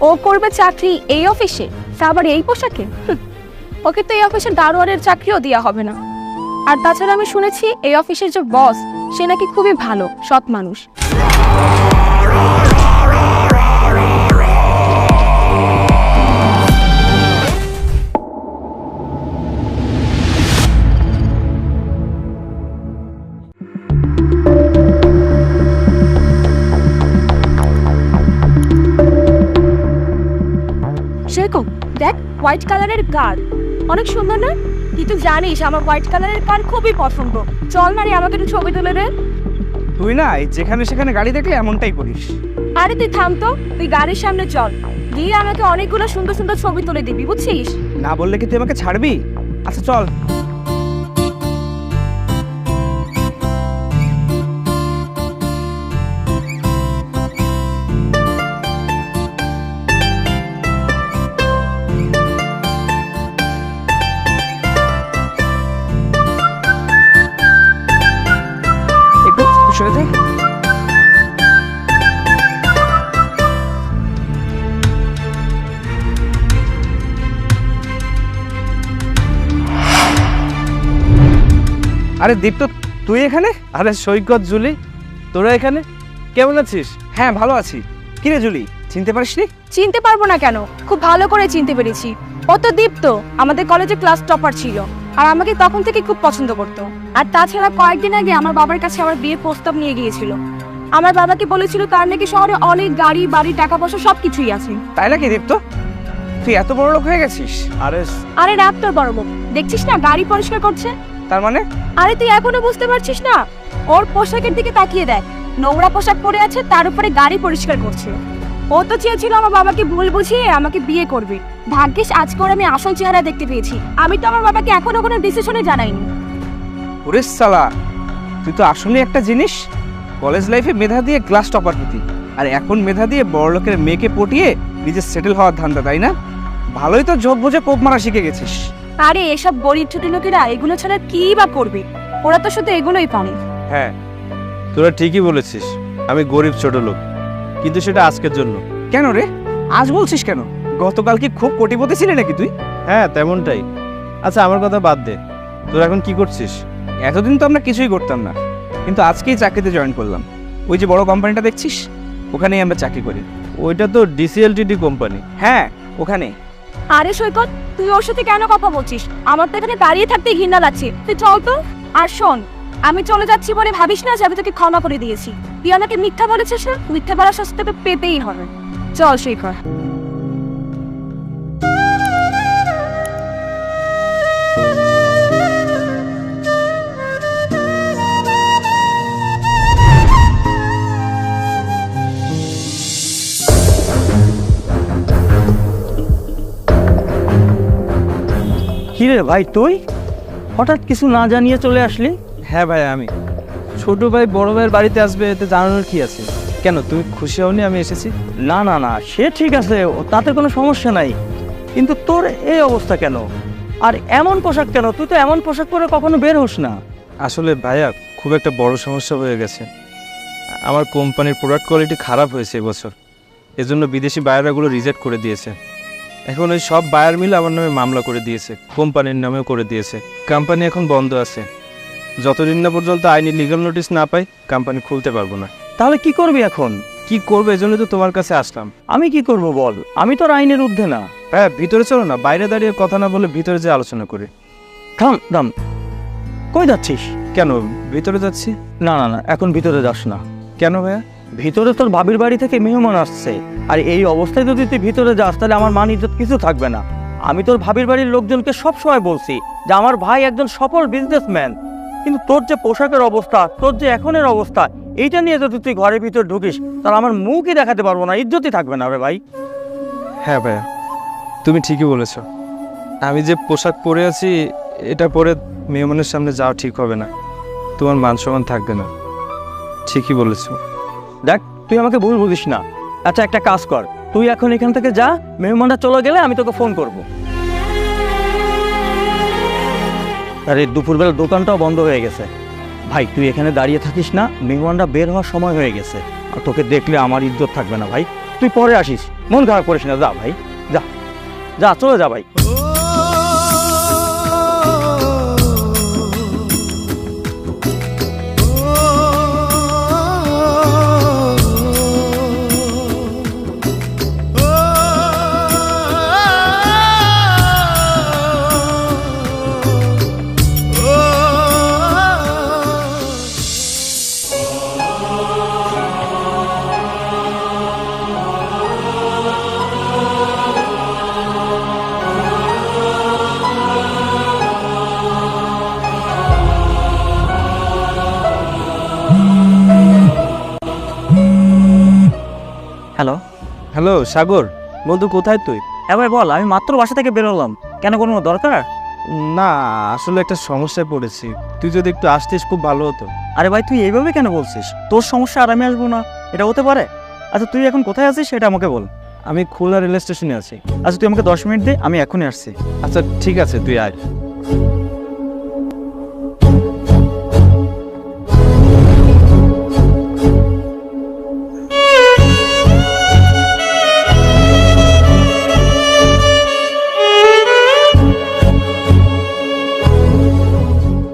ও করবে চাকরি এই অফিসে, আবার এই পোশাকে? ওকে তো এই অফিসের দারোয়ানের চাকরিও দেওয়া হবে না। আর তাছাড়া আমি শুনেছি এই অফিসের যে বস সে নাকি খুবই ভালো সৎ মানুষ। সেরকম দেখ, হোয়াইট কালারের কার, অনেক সুন্দর না? তুই তো জানিস আমার হোয়াইট কালারের কার খুবই পছন্দ। চল না রে, আমাকে একটু ছবি তুলে দে। তুই না যেখানে সেখানে গাড়ি দেখলে এমনটাই করিস। আরে তুই থাম তো, তুই গাড়ির সামনে চল, গিয়ে আমাকে অনেকগুলো সুন্দর সুন্দর ছবি তুলে দিবি, বুঝছিস? না বললে কি তুই আমাকে ছাড়বি? আচ্ছা চল। একটু সরে যা। আরে দীপ্ত, তুই এখানে? আরে সৈকত, জুলি, তোরা এখানে কেমন আছিস? হ্যাঁ ভালো আছি। কিরে জুলি, চিনতে পারিসনি? চিনতে পারবো না কেন, খুব ভালো করে চিনতে পেরেছি। ও তো দীপ্ত, আমাদের কলেজে ক্লাস টপার ছিল, আর আমাকে তখন থেকে খুব পছন্দ করতো। আর তাছাড়া কয়েকদিন আগে আমার বাবার কাছে আমার বিয়ের প্রস্তাব নিয়ে গিয়েছিল। আমার বাবাকে বলেছিল তার নাকি শহরে অনেক গাড়ি বাড়ি টাকা পয়সা সবকিছুই আছে। তাই নাকি দীপ্ত? তুই এত বড় লোক হয়ে গেছিস? আরে রাত তোর বড় মুখ, দেখছিস না গাড়ি পরিষ্কার করছে? তার মানে? আরে তুই এখনো বুঝতে পারছিস না? ওর পোশাকের দিকে তাকিয়ে দেখ, নোংরা পোশাক পরে আছে, তার উপরে গাড়ি পরিষ্কার করছে। ও তো চেয়েছিল আমার বাবাকে ভুল বুঝিয়ে আমাকে বিয়ে করবে। ভাগ্যিস আজকে ওর আমি আসল চেহারা দেখতে পেয়েছি। আমি তো আমার বাবাকে এখনো কোনো ডিসিশনে জানাইনি। ওরে সালা, তুই তো আসলে একটা জিনিস। কলেজ লাইফে মেধা দিয়ে ক্লাস টপার হতি, আর এখন মেধা দিয়ে বড় লোকের মেয়েকে পটিয়ে নিজে সেটেল হওয়ার ধান্দা, তাই না? ভালোই তো ঝোপ বুঝে কোপ মারা শিখে গেছিস। আরে এসব গরিব ছোট লোকেরা এগুলো ছাড়া কি বা করবে? ওরা তো শুধু এগুলোই পারে। হ্যাঁ, তোরা ঠিকই বলেছিস, আমি গরিব ছোট লোক, কিন্তু সেটা আজকের জন্য। কেন রে, আজ বলছিস কেন? গতকাল কি খুব কোটিপতি ছিলি নাকি তুই? হ্যাঁ তেমনটাই। আচ্ছা আমার কথা বাদ দে, তোরা এখন কি করছিস? এতদিন তো আমরা কিছুই করতাম না, কিন্তু আজকেই চাকরিতে জয়েন করলাম। ওই যে বড় কোম্পানিটা দেখছিস, ওখানেই আমরা চাকরি করি। ওইটা তো ডিসিএলটিডি কোম্পানি। হ্যাঁ ওখানে। আরে সৈকত, তুই ওর সাথে কেন কথা বলছিস? আমার তো এখানে দাঁড়িয়ে থাকতে ঘৃণা লাগছে, তুই চল তো। আর শোন, আমি চলে যাচ্ছি বলে ভাবিস না যে আমি তোকে ক্ষমা করে দিয়েছি। তুই আমাকে মিথ্যা বলেছিস না, মিথ্যা বলার শাস্তি তোকে পেতেই হবে। চল সৈকত। কিরে ভাই, তুই হঠাৎ কিছু না জানিয়ে চলে আসলি? হ্যাঁ ভাই, আমি ছোট ভাই বড় ভাইয়ের বাড়িতে আসবে, এতে জানানোর কি আছে? কেন তুমি খুশি হওনি আমি এসেছি? না না না, সে ঠিক আছে, তাতে কোনো সমস্যা নাই, কিন্তু তোর এই অবস্থা কেন? আর এমন পোশাক কেন? তুই তো এমন পোশাক পরে কখনো বের হোস না। আসলে ভাইয়া খুব একটা বড় সমস্যা হয়ে গেছে। আমার কোম্পানির প্রোডাক্ট কোয়ালিটি খারাপ হয়েছে এবছর, এজন্য বিদেশি বায়ারগুলো রিজেক্ট করে দিয়েছে। এখন ওই সব বায়ার মিলে আমার নামে মামলা করে দিয়েছে, কোম্পানির নামেও করে দিয়েছে। কোম্পানি এখন বন্ধ আছে, যতদিন না পর্যন্ত আইনি লিগাল নোটিশ না পাই কোম্পানি খুলতে পারবো না। তাহলে কি করবি এখন? কি করবো, এজন্য তো তোমার কাছে আসলাম। আমি কি করব বল, আমি তোর আইনের ঊর্ধ্বে না। হ্যাঁ ভিতরে চলো না, বাইরে দাঁড়িয়ে কথা না বলে ভিতরে যে আলোচনা করি। থাম থাম, কই যাচ্ছিস? কেন ভিতরে যাচ্ছি? না না না, এখন ভিতরে যাস না। কেন ভাইয়া? ভিতরে তোর ভাবির বাড়ি থেকে মেহমান আসছে, আর এই অবস্থায় যদি তুই ভিতরে যাস তাহলে আমার মান ইজ্জত কিছু থাকবে না। আমি তোর ভাবির বাড়ির লোকজনকে সব সময় বলছি যে আমার ভাই একজন সফল বিজনেসম্যান, কিন্তু তোর যে পোশাকের অবস্থা, তোর যে এখনের অবস্থা, এইটা নিয়ে যদি তুই ঘরের ভিতর ঢুকিস তাহলে আমার মুখই দেখাতে পারবো না, ইজ্জতই থাকবে না রে ভাই। হ্যাঁ ভাইয়া, তুমি ঠিকই বলেছ। আমি যে পোশাক পরে আছি এটা পরে মেহমানের সামনে যাওয়া ঠিক হবে না, তোমার মান সম্মান থাকবে না। ঠিকই বলেছো। দেখ, তুই আমাকে ভুল বুঝিস না। আচ্ছা একটা কাজ কর, তুই এখন এখান থেকে যা, মেহমানরা চলে গেলে আমি তোকে ফোন করব। আরে দুপুরবেলা দোকানটাও বন্ধ হয়ে গেছে। ভাই তুই এখানে দাঁড়িয়ে থাকিস না, মেহমানরা বের হওয়ার সময় হয়ে গেছে, আর তোকে দেখলে আমার ইজ্জত থাকবে না ভাই, তুই পরে আসিস। মন খারাপ করিস না, যা ভাই, যা যা, চলে যা ভাই। হ্যালো হ্যালো সাগর, বন্ধু কোথায় তুই? হ্যাঁ ভাই বল, আমি মাত্র বাসা থেকে বেরোলাম। কেন, কোনো দরকার? না, আসলে একটা সমস্যায় পড়েছি, তুই যদি একটু আসতিস খুব ভালো হতো। আরে ভাই তুই এইভাবে কেন বলছিস? তোর সমস্যা আর আমি আসবো না, এটা হতে পারে? আচ্ছা তুই এখন কোথায় আছিস সেটা আমাকে বল। আমি খুলনা রেল স্টেশনে আছি। আচ্ছা তুই আমাকে 10 মিনিট দে, আমি এখনই আসছি। আচ্ছা ঠিক আছে, তুই আয়।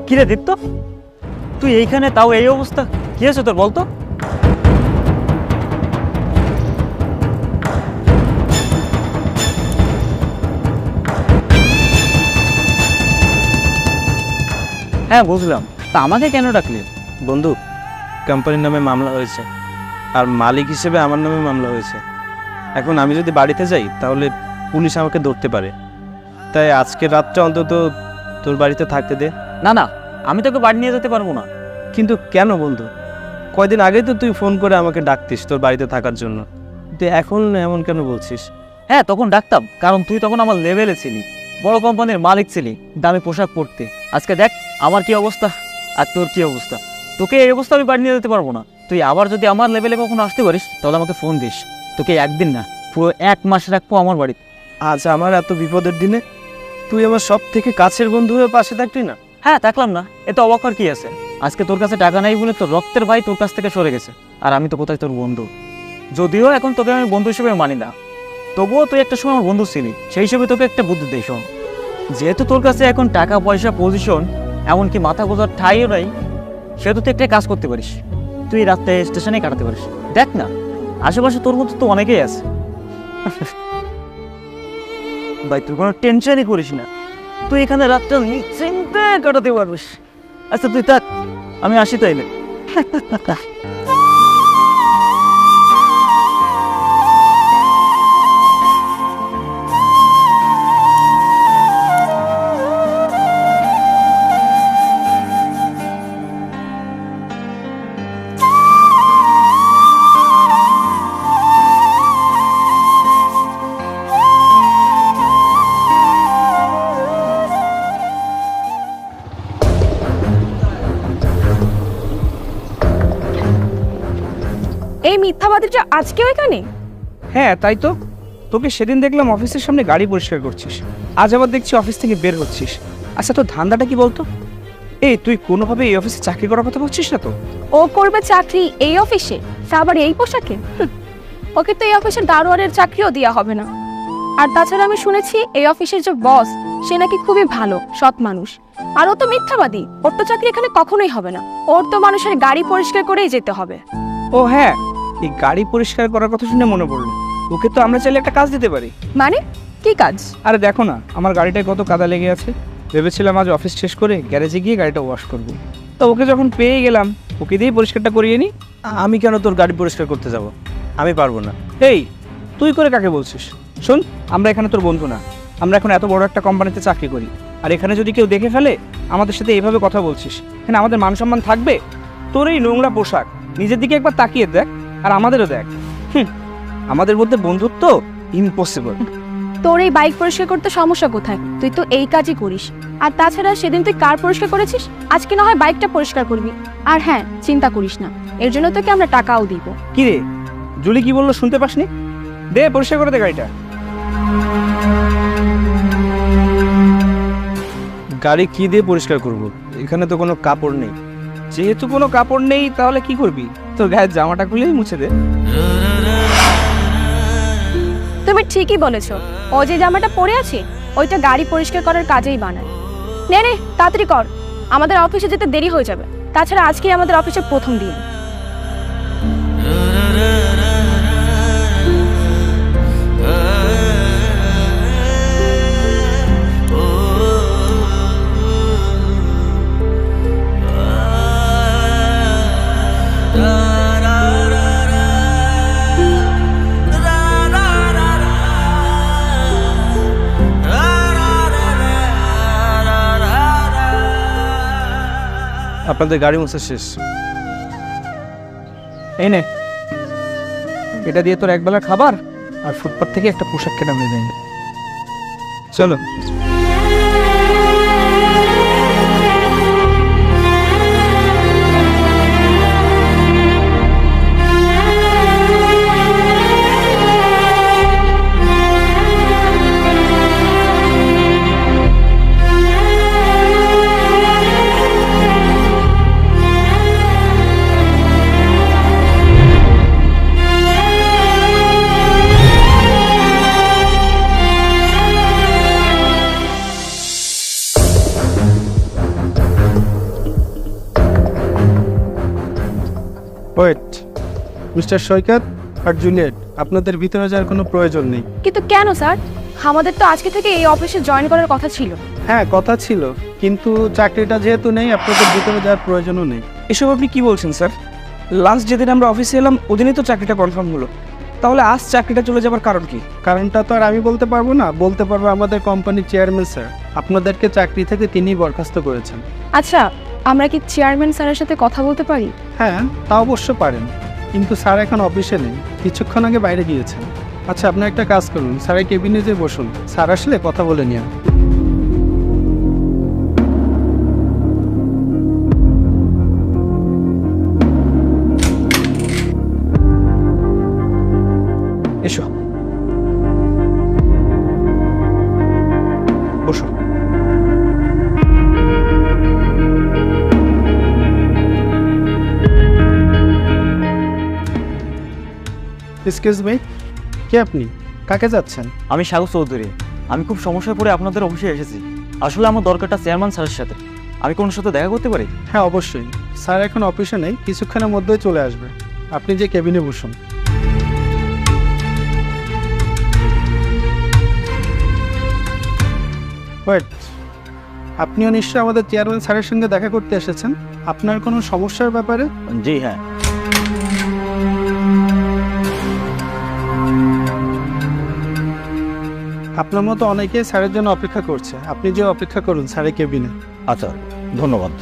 কিরে দীপ্ত, তুই এইখানে, তাও এই অবস্থা, কি আছে তোর বলতো? হ্যাঁ বুঝলাম, তা আমাকে কেন ডাকলি? বন্ধু, কোম্পানির নামে মামলা হয়েছে, আর মালিক হিসেবে আমার নামে মামলা হয়েছে। এখন আমি যদি বাড়িতে যাই তাহলে পুলিশ আমাকে ধরতে পারে, তাই আজকে রাতটা অন্তত তোর বাড়িতে থাকতে দে। না না, আমি তোকে বাড়ি নিয়ে যেতে পারবো না। কিন্তু কেন বন্ধু? কয়দিন আগেই তো তুই ফোন করে আমাকে ডাকতিস তোর বাড়িতে থাকার জন্য, তুই এখন এমন কেন বলছিস? হ্যাঁ তখন ডাকতাম, কারণ তুই তখন আমার লেভেলে ছিলি, বড় কোম্পানির মালিক ছিলি, দামি পোশাক পরতে। আজকে দেখ আমার কি অবস্থা, আর তোর কি অবস্থা। তোকে এই অবস্থা আমি বাড়ি নিয়ে যেতে পারবো না। তুই আবার যদি আমার লেভেলে কখনো আসতে পারিস তাহলে আমাকে ফোন দিস। তোকে একদিন না, পুরো 1 মাস রাখবো আমার বাড়িতে। আজ আমার এত বিপদের দিনে তুই আমার সব থেকে কাছের বন্ধু হয়ে পাশে থাকবি না? হ্যাঁ থাকলাম না, এত অবাক হওয়ার কি আছে? আজকে তোর কাছে টাকা নাই বলে তোর রক্তের ভাই তোর কাছ থেকে সরে গেছে, আর আমি তো কোথায় তোর বন্ধু। যদিও এখন তোকে আমি বন্ধু হিসেবে মানি না, তবুও তুই একটা সময় আমার বন্ধু ছিলি, সেই হিসেবে তোকে একটা বুদ্ধি দিই। শোন, যেহেতু তোর কাছে এখন টাকা পয়সা পজিশন, এমনকি মাথা গোজার ঠাইও নাই, সেহেতু তুই একটা কাজ করতে পারিস। তুই রাত্রে স্টেশনে কাটাতে পারিস। দেখ না, আশেপাশে তোর মতো তো অনেকেই আছে। ভাই তুই কোনো টেনশনই করিস না, তুই এখানে রাতটা নিশ্চিন্তে কাটাতে পারবিস। আচ্ছা তুই থাক, আমি আসি তাইলে। এই মিথ্যাবাদীটা আজকেও এখানে? হ্যাঁ তাই তো, তোকে সেদিন দেখলাম অফিসের সামনে গাড়ি পরিষ্কার করছিস, আজ আবার দেখছি অফিস থেকে বের হচ্ছিস। আচ্ছা তোর ধান্দাটা কি বলতো? এই তুই কোনোভাবে এই অফিসে চাকরি করার কথা বলছিস না তো? ও করবে চাকরি এই অফিসে, তা আবার এই পোশাকে? ওকে তো এই অফিসের দারোয়ানের চাকরিও দেওয়া হবে না। আর তাছাড়া আমি শুনেছি এই অফিসের যে বস, সে নাকি খুবই ভালো সৎ মানুষ। আর ও তো মিথ্যাবাদী, ওর তো চাকরি এখানে কখনোই হবে না। ওর তো মানুষের গাড়ি পরিষ্কার করেই যেতে হবে। ও হ্যাঁ, এই গাড়ি পরিষ্কার করার কথা শুনে মনে পড়লো, ওকে তো আমরা চাইলে একটা কাজ দিতে পারি। মানে কি কাজ? আরে দেখো না, আমার গাড়িটায় কত কাদা লেগে আছে, ভেবেছিলাম আজ অফিস শেষ করে গ্যারেজে গিয়ে গাড়িটা ওয়াশ করবো। তো ওকে যখন পেয়ে গেলাম, ওকে দিয়েই পরিষ্কারটা করিয়ে নি। আমি কেন তোর গাড়ি পরিষ্কার করতে যাব? আমি পারবো না। এই তুই করে কাকে বলছিস? শোন, আমরা এখানে তোর বন্ধু না, আমরা এখন এত বড় একটা কোম্পানিতে চাকরি করি, আর এখানে যদি কেউ দেখে ফেলে আমাদের সাথে এইভাবে কথা বলছিস, এখানে আমাদের মান সম্মান থাকবে? তোর এই নোংরা পোশাক, নিজের দিকে একবার তাকিয়ে দেখ, আর আমাদেরও দেখ। আমাদের মধ্যে বন্ধুত্ব ইম্পসিবল। তোর এই বাইক পরিষ্কার করতে সমস্যা কোথায়? তুই তো এই কাজই করিস। আর তাছাড়া সেদিন তুই কার পরিষ্কার করেছিস, আজকে না হয় বাইকটা পরিষ্কার করবি। আর হ্যাঁ, চিন্তা করিস না, এর জন্য তোকে আমরা টাকাও দিব। কি রে, জুলি কি বললো শুনতে পাসনি? দে পরিষ্কার করে দে গাড়িটা। গাড়ি কি দিয়ে পরিষ্কার করব? এখানে তো কোনো কাপড় নেই। যেহেতু কোনো কাপড় নেই তাহলে কি করবি? তোর গায়ের জামাটা খুলেই মুছে দে। ঠিকই বলেছো, ও যে জামাটা পরে আছে ওইটা গাড়ি পরিষ্কার করার কাজেই বানায়। নে নে তাড়াতাড়ি কর, আমাদের অফিসে যেতে দেরি হয়ে যাবে। তাছাড়া আজকেই আমাদের অফিসের প্রথম দিন। আপনাদের গাড়ি মোছা শেষ। এই নে, এটা দিয়ে তোর একবেলা খাবার আর ফুটপাথ থেকে একটা পোশাক কেনা হয়ে যায়। চলো। ওয়েট, মিস্টার সৈকত আর জুলিয়েট, আপনাদের ভিতরে যাওয়ার কোনো প্রয়োজন নেই। কিন্তু কেন স্যার? আমাদের তো আজকে থেকে এই অফিসে জয়েন করার কথা ছিল। হ্যাঁ, কথা ছিল, কিন্তু চাকরিটা যেহেতু নেই আপনাদের ভিতরে যাওয়ার প্রয়োজনও নেই। এসব আপনি কি বলছেন স্যার? লাস্ট যেদিন আমরা অফিসে এলাম ওদিনই তো চাকরিটা কনফার্ম হলো, তাহলে আজ চাকরিটা চলে যাবার কারণ কি? কারণটা তো আর আমি বলতে পারবো না, বলতে পারবো আমাদের কোম্পানির চেয়ারম্যান স্যার। আপনাদেরকে চাকরি থেকে তিনিই বরখাস্ত করেছেন। আচ্ছা, আমরা কি চেয়ারম্যান স্যারের সাথে কথা বলতে পারি? হ্যাঁ, তা অবশ্য পারেন, কিন্তু স্যার এখন অফিসে নেই, কিছুক্ষণ আগে বাইরে গিয়েছেন। আচ্ছা, আপনি একটা কাজ করুন, স্যারের কেবিনে যেয়ে বসুন, স্যার আসলে কথা বলে নিয়ে। এসো, বসো। এক্সকিউজ মি, কে আপনি? কাকে যাচ্ছেন? আমি সাগর চৌধুরী। আমি খুব সমস্যায় পড়ে আপনাদের অফিসে এসেছি। আসলে আমার দরকারটা চেয়ারম্যান স্যারের সাথে। আমি কোনো সাথে দেখা করতে পারি? হ্যাঁ, অবশ্যই। স্যার এখন অফিসে নেই, কিছুক্ষণের মধ্যেই চলে আসবে। আপনি যে কেবিনে বসুন। ওয়েট, আপনিও নিশ্চয়ই আমাদের চেয়ারম্যান স্যারের সঙ্গে দেখা করতে এসেছেন। আপনার কোনো সমস্যার ব্যাপারে? জি হ্যাঁ। আপনার মতো অনেকেই স্যারের জন্য অপেক্ষা করছে, আপনি যে অপেক্ষা করুন স্যারের কেবিনে। আচ্ছা, ধন্যবাদ।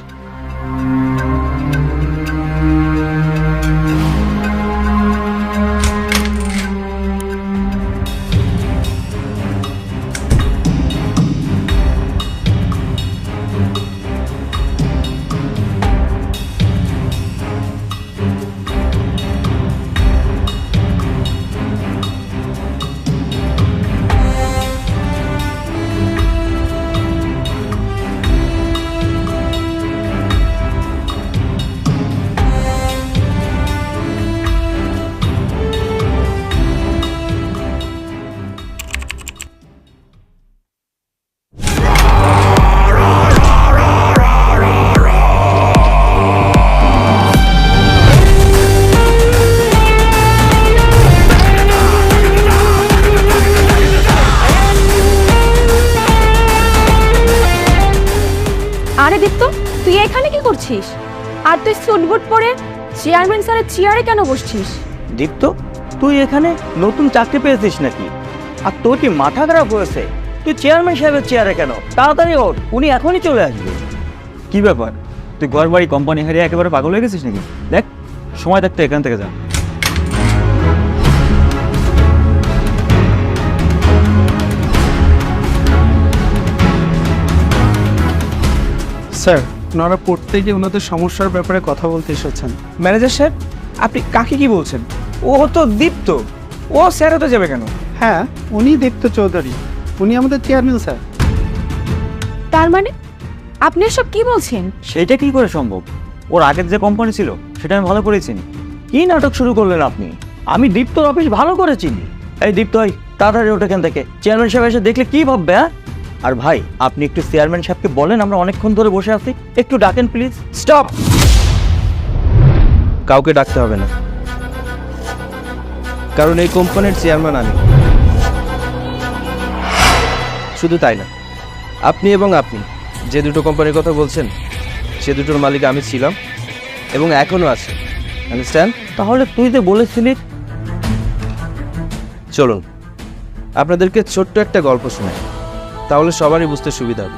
আরে দীপ্ত, তুই এখানে কি করছিস? আর তুই স্যুট বুট পরে চেয়ারম্যান স্যারের চেয়ারে কেন বসছিস? দীপ্ত, তুই এখানে নতুন চাকরি পেয়েছিস নাকি? আর তোর কি মাথা খারাপ হয়েছে? তুই চেয়ারম্যান সাহেবের চেয়ারে কেন? তাড়াতাড়ি ওঠ, উনি এখনই চলে আসবে। কি ব্যাপার, তুই ঘর বাড়ি কোম্পানি হারিয়ে একেবারে পাগল হয়ে গেছিস নাকি? দেখ, সময় থাকতে এখান থেকে যা। স্যার, ওনারা পড়তে গিয়ে ওনাদের সমস্যার ব্যাপারে কথা বলতে এসেছেন। ম্যানেজার সাহেব, আপনি কাকে কি বলছেন? ও তো দীপ্ত, ও স্যার হতে যাবে কেন? হ্যাঁ, উনি দীপ্ত চৌধুরী, উনি আমাদের চেয়ারম্যান স্যার। তার মানে আপনি এসব কি বলছেন? সেইটা কি করে সম্ভব? ওর আগের যে কোম্পানি ছিল সেটা আমি ভালো করে চিনি। কি নাটক শুরু করলেন আপনি? আমি দীপ্তর অফিস ভালো করে চিনি। এই দীপ্ত, এই তাড়াতাড়ি ওটা এখান থেকে, চেয়ারম্যান সাহেব এসে দেখলে কি ভাববে? হ্যাঁ, আর ভাই আপনি একটু চেয়ারম্যান সাহেবকে বলেন আমরা অনেকক্ষণ ধরে বসে আছি, একটু ডাকেন প্লিজ। স্টপ! কাউকে ডাকতে হবে না, কারণ এই কোম্পানির চেয়ারম্যান আমি। শুধু তাই না, আপনি এবং আপনি যে দুটো কোম্পানির কথা বলছেন সে দুটোর মালিক আমি ছিলাম এবং এখনও আছে। আন্ডারস্ট্যান্ড? তাহলে তুই যে বলেছিলি। চলুন আপনাদেরকে ছোট্ট একটা গল্প শোনাই, তাহলে সবারই বুঝতে সুবিধা হবে।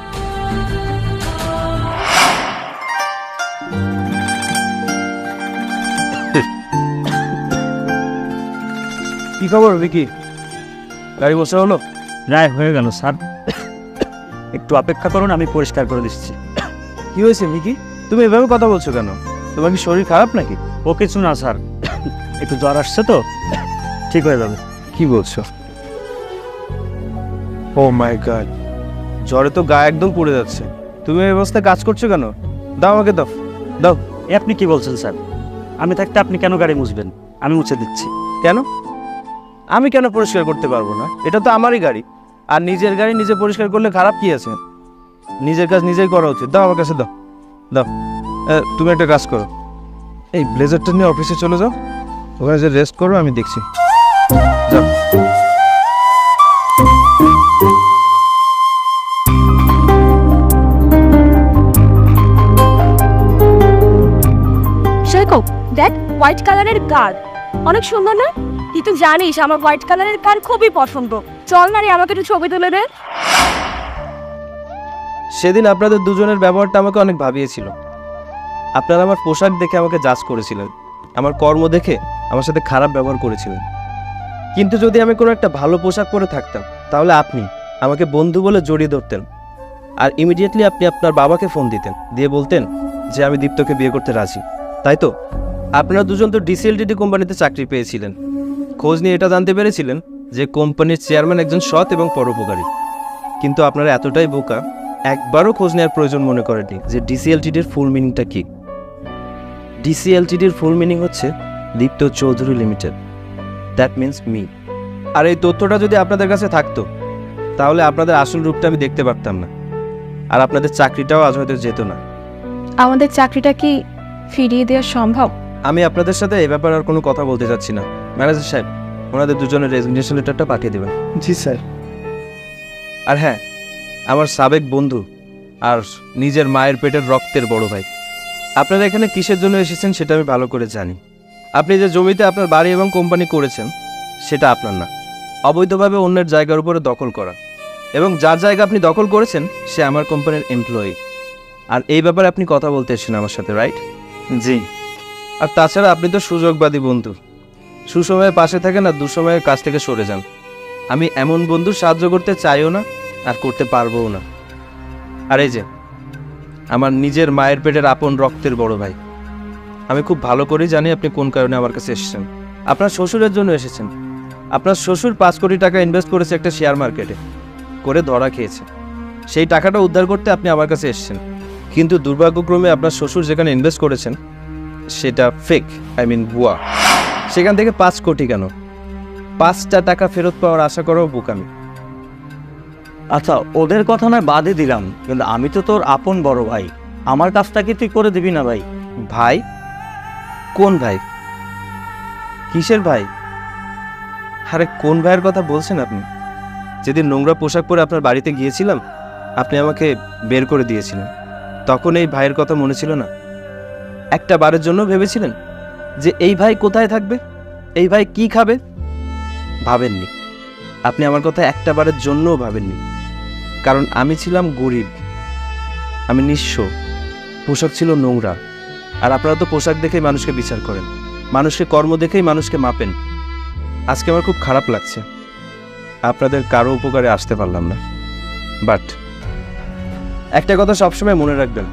কি খবর ভিকি, গাড়ি বসে হলো? রায় হয়ে গেল স্যার, একটু অপেক্ষা করুন, আমি পরিষ্কার করে দিচ্ছি। কি হয়েছে ভিকি, তুমি এভাবে কথা বলছো কেন? তোমার কি শরীর খারাপ নাকি? ও কিছু না স্যার, একটু জ্বর আসছে তো, ঠিক হয়ে যাবে। কি বলছো? ও মাই গড, জ্বরে তো গা একদম পুড়ে যাচ্ছে। তুমি এই অবস্থায় কাজ করছো কেন? দাও আমাকে, দাও দাও। এ আপনি কি বলছেন স্যার? আমি থাকতে আপনি কেন গাড়ি মুছবেন? আমি মুছে দিচ্ছি। কেন? আমি কেন পরিষ্কার করতে পারবো না? এটা তো আমারই গাড়ি, আর নিজের গাড়ি নিজে পরিষ্কার করলে খারাপ কি আছে? নিজের কাজ নিজেই করা উচিত। দাও আমার কাছে, দাও দাও। তুমি একটা কাজ করো, এই ব্লেজারটা নিয়ে অফিসে চলে যাও, ওখানে যে রেস্ট করো, আমি দেখছি। যাও। সৈকত, দেখ হোয়াইট কালারের কার, অনেক সুন্দর না? তুই তো জানিস আমার হোয়াইট কালারের কার খুবই পছন্দ। চল না রে, আমাকে একটু ছবি তুলে দে। সেদিন আপনাদের দুজনের ব্যবহারটা আমাকে অনেক ভাবিয়েছিল। আপনারা আমার পোশাক দেখে আমাকে জাজ করেছিলেন, আমার কর্ম দেখে আমার সাথে খারাপ ব্যবহার করেছিলেন। কিন্তু যদি আমি কোনো একটা ভালো পোশাক পরে থাকতাম, তাহলে আপনি আমাকে বন্ধু বলে জড়িয়ে ধরতেন, আর ইমিডিয়েটলি আপনি আপনার বাবাকে ফোন দিতেন, দিয়ে বলতেন যে আমি দীপ্তকে বিয়ে করতে রাজি। তাই তো? আপনারা দুজন তো ডিসিএলটিডি কোম্পানিতে চাকরি পেয়েছিলেন। খোঁজ নিয়ে এটা জানতে পেরেছিলেন যে কোম্পানির চেয়ারম্যান একজন সৎ এবং পরোপকারী। কিন্তু আপনারা এতটাই বোকা, একবারও খোঁজ নেওয়ার প্রয়োজন মনে করেননি যে ডিসিএলটিডির ফুল মিনিংটা কি। ডিসিএলটিডির ফুল মিনিং হচ্ছে Dipta Chowdhury limited, that means me. আর এই তথ্যটা যদি আপনাদের কাছে থাকতো, তাহলে আপনাদের আসল রূপটা আমি দেখতে পারতাম না, আর আপনাদের চাকরিটাও আজ হয়তো যেত না। আমাদের চাকরিটা কি ফিরিয়ে দেওয়া সম্ভব? আমি আপনাদের সাথে এই ব্যাপারে আর কোনো কথা বলতে চাচ্ছি না। ম্যানেজার সাহেব, ওনাদের দুজনের রেজিগনেশন লেটারটা পাঠিয়ে দেবেন। জি স্যার। আর হ্যাঁ, আমার সাবেক বন্ধু আর নিজের মায়ের পেটের রক্তের বড় ভাই, আপনারা এখানে কিসের জন্য এসেছেন সেটা আমি ভালো করে জানি। আপনি যে জমিতে আপনার বাড়ি এবং কোম্পানি করেছেন সেটা আপনার না, অবৈধভাবে অন্যের জায়গার উপরে দখল করা, এবং যার জায়গা আপনি দখল করেছেন সে আমার কোম্পানির এমপ্লয়ি। আর এই ব্যাপারে আপনি কথা বলতে এসেছেন আমার সাথে, রাইট? জি। আর তাছাড়া আপনি তো সুযোগবাদী বন্ধু, সুসময়ে পাশে থাকেন আর দুঃসময়ের কাছ থেকে সরে যান। আমি এমন বন্ধু সাহায্য করতে চাইও না, আর করতে পারবও না। আর এই যে আমার নিজের মায়ের পেটের আপন রক্তের বড় ভাই, আমি খুব ভালো করেই জানি আপনি কোন কারণে আমার কাছে এসেছেন। আপনার শ্বশুরের জন্য এসেছেন। আপনার শ্বশুর 5 কোটি টাকা ইনভেস্ট করেছে একটা শেয়ার মার্কেটে, করে ধরা খেয়েছে। সেই টাকাটা উদ্ধার করতে আপনি আমার কাছে এসেছেন, কিন্তু দুর্ভাগ্যক্রমে আপনার শ্বশুর যেখানে ইনভেস্ট করেছেন সেটা ফেক, ভুয়া। সেখান থেকে 5 কোটি কেন, 5টা টাকা ফেরত পাওয়ার আশা করাও বোকামি। আচ্ছা, ওদের কথা নয় বাদে দিলাম, কিন্তু আমি তো তোর আপন বড় ভাই, আমার কাজটা কি তুই করে দিবি না ভাই? ভাই? কোন ভাই? কিসের ভাই? আরে কোন ভাইয়ের কথা বলছেন আপনি? যেদিন নোংরা পোশাক পরে আপনার বাড়িতে গিয়েছিলাম, আপনি আমাকে বের করে দিয়েছিলেন, তখন এই ভাইয়ের কথা মনে ছিল না? একটা বারের জন্য ভেবেছিলেন যে এই ভাই কোথায় থাকবে, এই ভাই কি খাবে? ভাবেননি। আপনি আমার কথা একটা বারের জন্যও ভাবেননি, কারণ আমি ছিলাম গরিব, আমি নিঃস্ব, পোশাক ছিল নোংরা। আর আপনারা তো পোশাক দেখেই মানুষকে বিচার করেন, মানুষকে কর্ম দেখেই মানুষকে মাপেন। আজকে আমার খুব খারাপ লাগছে, আপনাদের কারো উপকারে আসতে পারলাম না। বাট একটা কথা সবসময় মনে রাখবেন,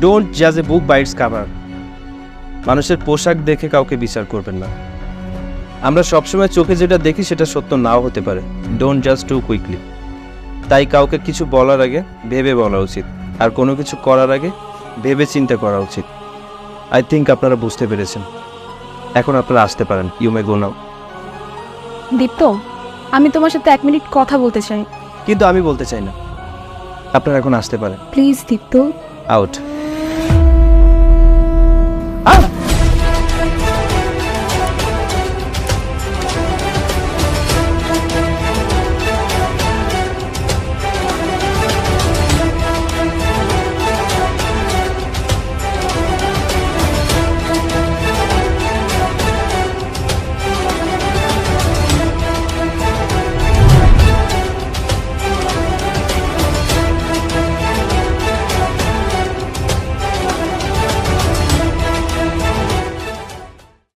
ডোন্ট জাজ এ বুক বাই ইটস কভার। মানুষের পোশাক দেখে কাউকে বিচার করবেন না। আমরা সবসময় চোখে যেটা দেখি সেটা সত্য নাও হতে পারে। ডোন্ট জাজ টু কুইকলি। তাই কাউকে কিছু বলার আগে ভেবে বলা উচিত, আর কোনো কিছু করার আগে ভেবে চিন্তা করা উচিত। আই থিঙ্ক আপনারা বুঝতে পেরেছেন। এখন আপনারা আসতে পারেন। ইউ মে গো নাও। দীপ্ত, আমি তোমার সাথে 1 মিনিট কথা বলতে চাই। কিন্তু আমি বলতে চাই না। আপনারা এখন আসতে পারেন। প্লিজ দীপ্ত। আউট।